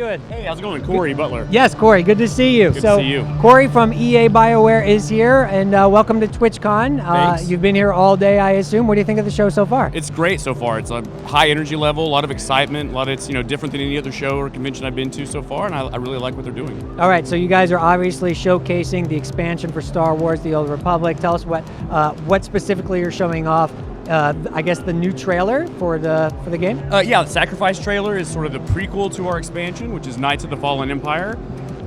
doing? Hey, how's it going? Cory, Butler. Yes, Cory, good to see you. Good to see you. Cory from EA Bioware is here, and welcome to TwitchCon. Thanks. You've been here all day, I assume. What do you think of the show so far? It's great so far. It's a high energy level, a lot of excitement, it's different than any other show or convention I've been to so far, and I really like what they're doing. All right, so you guys are obviously showcasing the expansion for Star Wars: The Old Republic. Tell us what specifically you're showing off. I guess the new trailer for the game? Yeah, the Sacrifice trailer is sort of the prequel to our expansion, which is Knights of the Fallen Empire.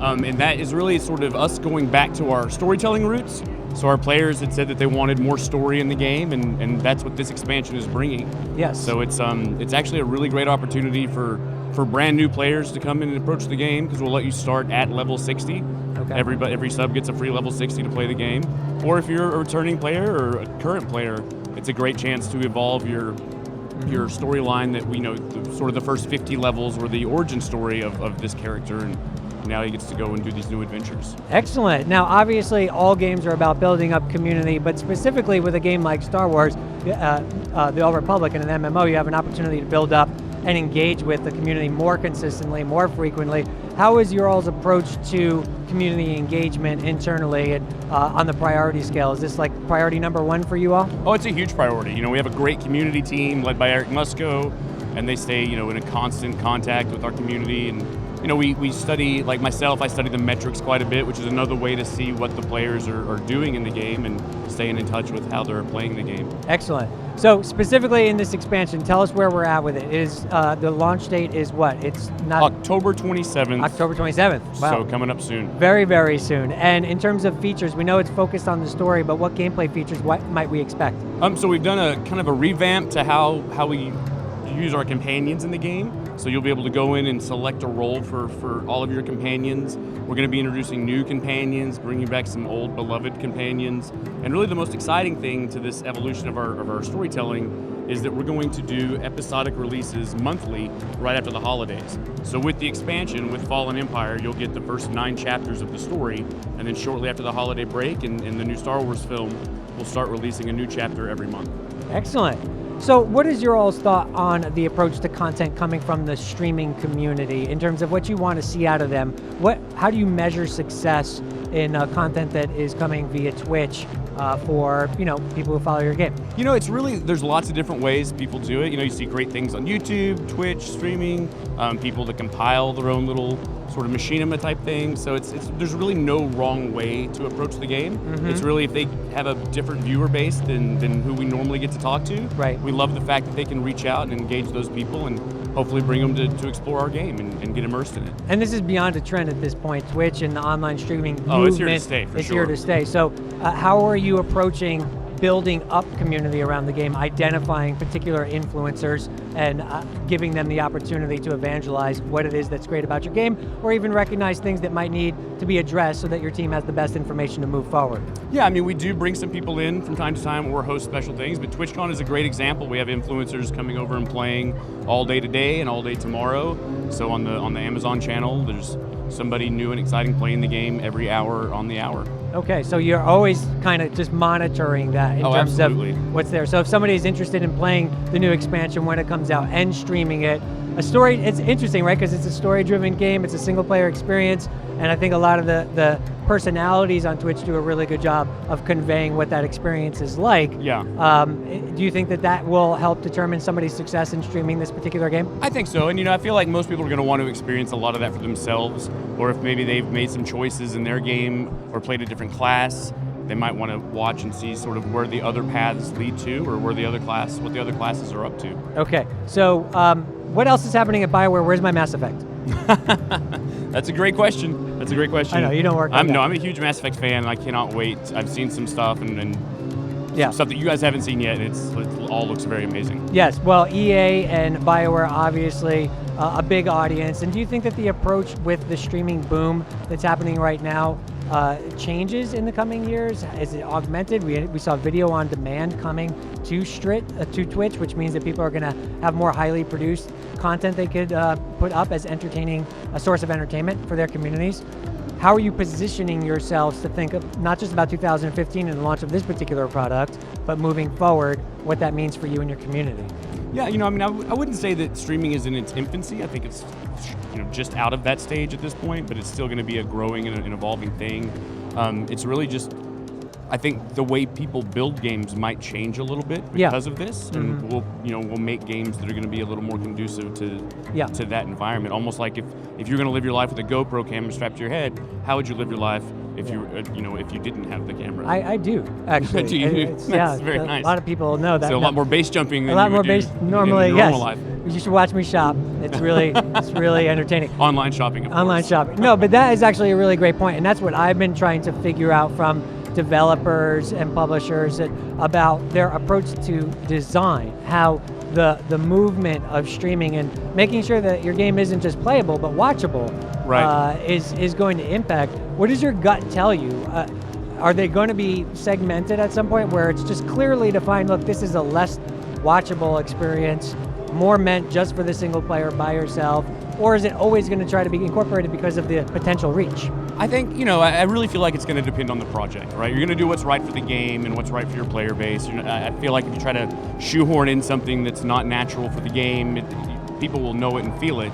And that is really sort of us going back to our storytelling roots. So our players had said that they wanted more story in the game, and that's what this expansion is bringing. Yes. So it's actually a really great opportunity for brand new players to come in and approach the game, because we'll let you start at level 60. Okay. Every sub gets a free level 60 to play the game. Or if you're a returning player or a current player, it's a great chance to evolve your storyline that we know, sort of the first 50 levels were the origin story of this character, and now he gets to go and do these new adventures. Excellent. Now, obviously, all games are about building up community, but specifically with a game like Star Wars, The Old Republic, and an MMO, you have an opportunity to build up and engage with the community more consistently, more frequently. How is your all's approach to community engagement internally and on the priority scale? Is this like priority number one for you all? Oh, it's a huge priority. We have a great community team led by Eric Musco, and they stay, in a constant contact with our community. And we study, like myself, I study the metrics quite a bit, which is another way to see what the players are doing in the game and staying in touch with how they're playing the game. Excellent. So specifically in this expansion, tell us where we're at with it. The launch date is what? It's not October 27th. October 27th. Wow. So coming up soon. Very, very soon. And in terms of features, we know it's focused on the story, but what gameplay features, what might we expect? So we've done a kind of a revamp to how we use our companions in the game. So you'll be able to go in and select a role for all of your companions. We're going to be introducing new companions, bringing back some old beloved companions. And really the most exciting thing to this evolution of our storytelling is that we're going to do episodic releases monthly right after the holidays. So with the expansion, with Fallen Empire, you'll get the first 9 chapters of the story, and then shortly after the holiday break and the new Star Wars film, we'll start releasing a new chapter every month. Excellent. So what is your all's thought on the approach to content coming from the streaming community in terms of what you want to see out of them? How do you measure success in content that is coming via Twitch for people who follow your game? It's really, there's lots of different ways people do it. You see great things on YouTube, Twitch, streaming, people that compile their own little sort of machinima type thing. So there's really no wrong way to approach the game. Mm-hmm. It's really if they have a different viewer base than who we normally get to talk to. Right. We love the fact that they can reach out and engage those people and hopefully bring them to explore our game and get immersed in it. And this is beyond a trend at this point. Twitch and the online streaming movement, it's here to stay, for sure. It's here to stay. So how are you approaching building up community around the game, identifying particular influencers and giving them the opportunity to evangelize what it is that's great about your game, or even recognize things that might need to be addressed so that your team has the best information to move forward? Yeah, we do bring some people in from time to time or host special things, but TwitchCon is a great example. We have influencers coming over and playing all day today and all day tomorrow. So on the Amazon channel, there's somebody new and exciting playing the game every hour on the hour. Okay, so you're always kind of just monitoring that in terms absolutely. of what's there. So if somebody is interested in playing the new expansion when it comes out and streaming it, it's interesting, right? Because it's a story-driven game, it's a single-player experience, and I think a lot of the personalities on Twitch do a really good job of conveying what that experience is like. Yeah. Do you think that will help determine somebody's success in streaming this particular game? I think so, and I feel like most people are going to want to experience a lot of that for themselves, or if maybe they've made some choices in their game or played a different class, they might want to watch and see sort of where the other paths lead to, or what the other classes are up to. Okay, so what else is happening at Bioware? Where's my Mass Effect? That's a great question. I know, you don't work on that. No, I'm a huge Mass Effect fan, and I cannot wait. I've seen some stuff and stuff that you guys haven't seen yet. It all looks very amazing. Yes, well, EA and Bioware, obviously, a big audience. And do you think that the approach with the streaming boom that's happening right now changes in the coming years? Is it augmented? We saw video on demand coming to Twitch, which means that people are going to have more highly produced content they could put up as a source of entertainment for their communities. How are you positioning yourselves to think of not just about 2015 and the launch of this particular product, but moving forward, what that means for you and your community? Yeah, I mean, I wouldn't say that streaming is in its infancy. I think it's just out of that stage at this point, but it's still going to be a growing and an evolving thing. It's really just, I think the way people build games might change a little bit because of this, and we'll make games that are going to be a little more conducive to that environment. Almost like if you're going to live your life with a GoPro camera strapped to your head, how would you live your life if you if you didn't have the camera? I do actually. Do you? That's very nice. A lot of people know that. So a lot more base jumping than a lot you more would base do normally. in Yes. normal life. You should watch me shop. It's really entertaining. Online shopping. Of Online course. shopping. No, but that is actually a really great point, and that's what I've been trying to figure out from developers and publishers about their approach to design, how the movement of streaming and making sure that your game isn't just playable but watchable is going to impact. What does your gut tell you? Are they going to be segmented at some point where it's just clearly defined, look, this is a less watchable experience, more meant just for the single player by yourself, or is it always going to try to be incorporated because of the potential reach? I think, I really feel like it's going to depend on the project, right? You're going to do what's right for the game and what's right for your player base. I feel like if you try to shoehorn in something that's not natural for the game, people will know it and feel it.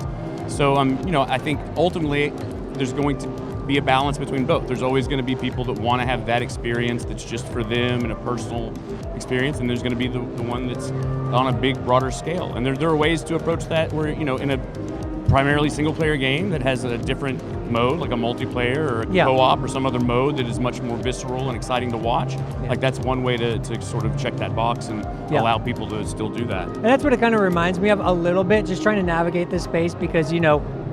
So, I think ultimately there's going to be a balance between both. There's always going to be people that want to have that experience that's just for them and a personal experience, and there's going to be the one that's on a big, broader scale. And there are ways to approach that where, in a primarily single-player game that has a different mode, like a multiplayer or a co-op or some other mode that is much more visceral and exciting to watch. Like that's one way to sort of check that box and allow people to still do that. And that's what it kind of reminds me of a little bit, just trying to navigate this space because,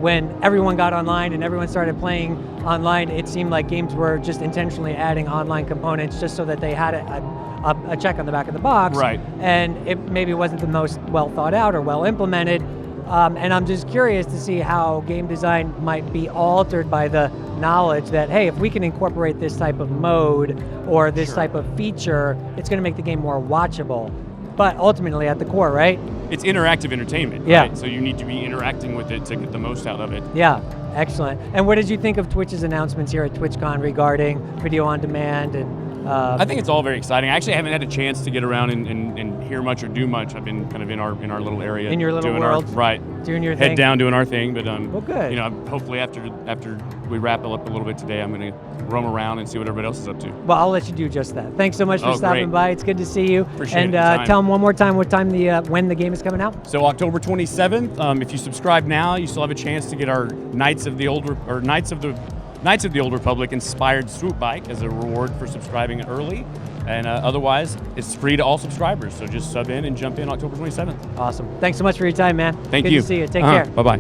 when everyone got online and everyone started playing online, it seemed like games were just intentionally adding online components just so that they had a check on the back of the box. Right. And it maybe wasn't the most well thought out or well implemented. And I'm just curious to see how game design might be altered by the knowledge that, hey, if we can incorporate this type of mode or this type of feature, it's going to make the game more watchable. But ultimately, at the core, right? It's interactive entertainment, right? So you need to be interacting with it to get the most out of it. Yeah, excellent. And what did you think of Twitch's announcements here at TwitchCon regarding video on demand and I think it's all very exciting. I actually haven't had a chance to get around and hear much or do much. I've been kind of in our little area. In your little world. Doing your thing. Head down doing our thing. But well, good. Hopefully after we wrap it up a little bit today, I'm going to roam around and see what everybody else is up to. Well, I'll let you do just that. Thanks so much for stopping by. It's good to see you. Appreciate it. And tell them one more time when the game is coming out. So October 27th. If you subscribe now, you still have a chance to get our Knights of the Old Republic inspired swoop bike as a reward for subscribing early. And otherwise, it's free to all subscribers. So just sub in and jump in October 27th. Awesome. Thanks so much for your time, man. Thank you. Good to see you. Take care. Bye-bye.